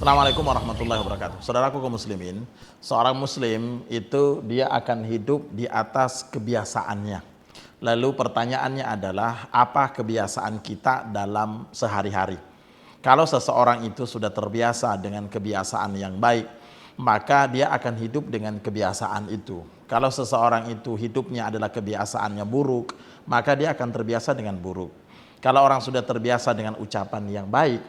Assalamualaikum warahmatullahi wabarakatuh. Saudaraku kaum muslimin, seorang muslim itu dia akan hidup di atas kebiasaannya. Lalu pertanyaannya adalah, apa kebiasaan kita dalam sehari-hari? Kalau seseorang itu sudah terbiasa dengan kebiasaan yang baik, maka dia akan hidup dengan kebiasaan itu. Kalau seseorang itu hidupnya adalah kebiasaannya buruk, maka dia akan terbiasa dengan buruk. Kalau orang sudah terbiasa dengan ucapan yang baik,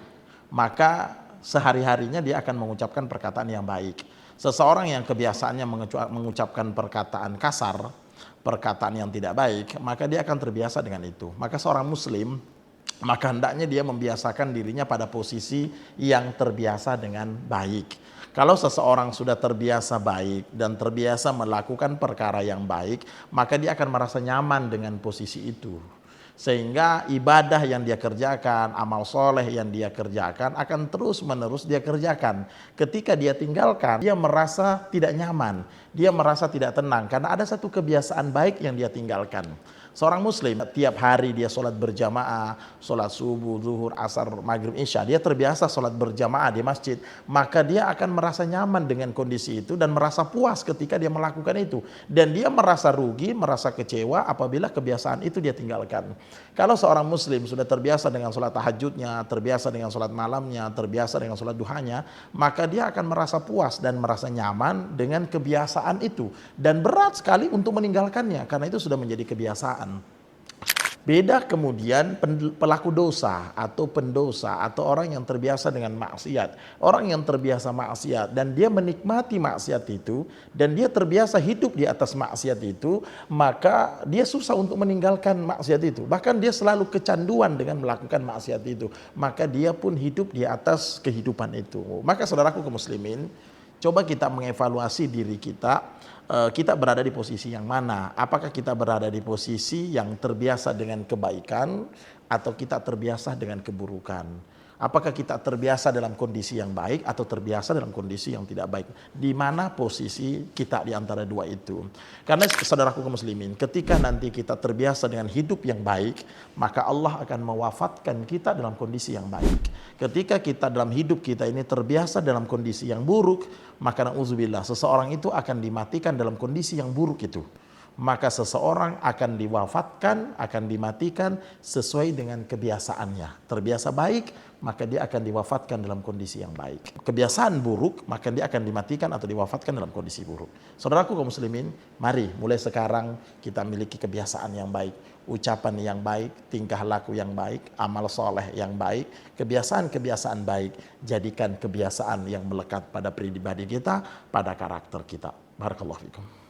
maka sehari-harinya dia akan mengucapkan perkataan yang baik. Seseorang yang kebiasaannya mengucapkan perkataan kasar, perkataan yang tidak baik, maka dia akan terbiasa dengan itu. Maka seorang muslim, maka hendaknya dia membiasakan dirinya pada posisi yang terbiasa dengan baik. Kalau seseorang sudah terbiasa baik dan terbiasa melakukan perkara yang baik, maka dia akan merasa nyaman dengan posisi itu. Sehingga ibadah yang dia kerjakan, amal soleh yang dia kerjakan akan terus menerus dia kerjakan. Ketika dia tinggalkan, dia merasa tidak nyaman, dia merasa tidak tenang karena ada satu kebiasaan baik yang dia tinggalkan. Seorang muslim tiap hari dia sholat berjamaah, sholat subuh, zuhur, asar, maghrib, isya, dia terbiasa sholat berjamaah di masjid, maka dia akan merasa nyaman dengan kondisi itu dan merasa puas ketika dia melakukan itu. Dan dia merasa rugi, merasa kecewa apabila kebiasaan itu dia tinggalkan. Kalau seorang muslim sudah terbiasa dengan sholat tahajudnya, terbiasa dengan sholat malamnya, terbiasa dengan sholat duhanya, maka dia akan merasa puas dan merasa nyaman dengan kebiasaan itu. Dan berat sekali untuk meninggalkannya karena itu sudah menjadi kebiasaan. Beda kemudian pelaku dosa atau pendosa atau orang yang terbiasa dengan maksiat. Orang yang terbiasa maksiat dan dia menikmati maksiat itu dan dia terbiasa hidup di atas maksiat itu, maka dia susah untuk meninggalkan maksiat itu. Bahkan dia selalu kecanduan dengan melakukan maksiat itu. Maka dia pun hidup di atas kehidupan itu. Maka saudaraku kaum muslimin, coba kita mengevaluasi diri kita. Kita berada di posisi yang mana? Apakah kita berada di posisi yang terbiasa dengan kebaikan atau kita terbiasa dengan keburukan? Apakah kita terbiasa dalam kondisi yang baik atau terbiasa dalam kondisi yang tidak baik? Di mana posisi kita di antara dua itu? Karena saudaraku kaum muslimin, ketika nanti kita terbiasa dengan hidup yang baik, maka Allah akan mewafatkan kita dalam kondisi yang baik. Ketika kita dalam hidup kita ini terbiasa dalam kondisi yang buruk, maka na'udzubillah, seseorang itu akan dimatikan dalam kondisi yang buruk itu. Maka seseorang akan diwafatkan, akan dimatikan sesuai dengan kebiasaannya. Terbiasa baik, maka dia akan diwafatkan dalam kondisi yang baik. Kebiasaan buruk, maka dia akan dimatikan atau diwafatkan dalam kondisi buruk. Saudaraku kaum muslimin, mari mulai sekarang kita miliki kebiasaan yang baik, ucapan yang baik, tingkah laku yang baik, amal soleh yang baik, kebiasaan-kebiasaan baik. Jadikan kebiasaan yang melekat pada pribadi kita, pada karakter kita. Barakallahu fikum.